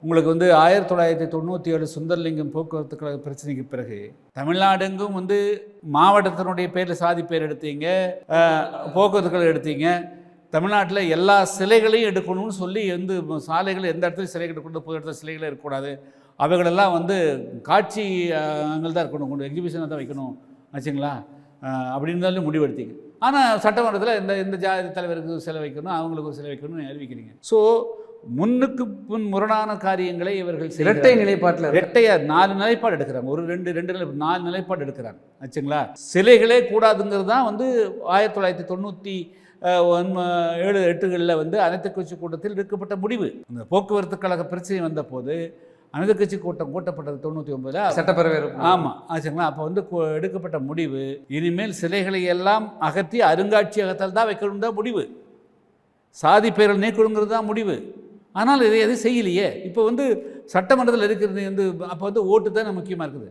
உங்களுக்கு வந்து 1997 சுந்தரலிங்கம் போக்குவரத்து கழக பிரச்சனைக்கு பிறகு தமிழ்நாடெங்கும் வந்து மாவட்டத்தினுடைய பேரில் சாதி பேர் எடுத்தீங்க, போக்குவரத்து கழகம் எடுத்தீங்க. தமிழ்நாட்டில் எல்லா சிலைகளையும் எடுக்கணும்னு சொல்லி வந்து சாலைகள் எந்த இடத்துலையும் சிலை எடுக்கணும், பொது இடத்துல சிலைகளே இருக்கக்கூடாது, அவைகளெல்லாம் வந்து காட்சி அங்கே தான் இருக்கணும், கொண்டு எக்ஸிபிஷனாக தான் வைக்கணும் ஆச்சுங்களா அப்படின்னு தான் முடிவெடுத்தீங்க. ஆனால் சட்டமன்றத்தில் இந்த ஜாதி தலைவருக்கு சிலை வைக்கணும், அவங்களுக்கு ஒரு சிலை வைக்கணும்னு அறிவிக்கிறீங்க. ஸோ முன்னுக்கு முன் முரணான காரியங்களை இவர்கள் இரட்டை நிலைப்பாட்டில் இரட்டையாக 4 நிலைப்பாடு எடுக்கிறாங்க. ஒரு 4 நிலைப்பாடு எடுக்கிறாங்க ஆச்சுங்களா. சிலைகளே கூடாதுங்கிறது தான் வந்து 1997-8களில் வந்து அனைத்து கட்சி கூட்டத்தில் எடுக்கப்பட்ட முடிவு. இந்த போக்குவரத்து கழக பிரச்சனை வந்த போது அனைத்து கட்சி கூட்டம் கூட்டப்பட்டது 99 சட்டப்பேரவை. ஆமாம் ஆச்சுங்களா. அப்போ வந்து எடுக்கப்பட்ட முடிவு இனிமேல் சிலைகளை எல்லாம் அகற்றி அருங்காட்சியகத்தில் தான் வைக்கணும் தான் முடிவு, சாதி பேரல் நீக்கணுங்கிறது தான் முடிவு. ஆனால் இதை எதுவும் செய்யலையே. இப்போ வந்து சட்டமன்றத்தில் இருக்கிறது வந்து அப்போ வந்து ஓட்டு தான் முக்கியமாக இருக்குது.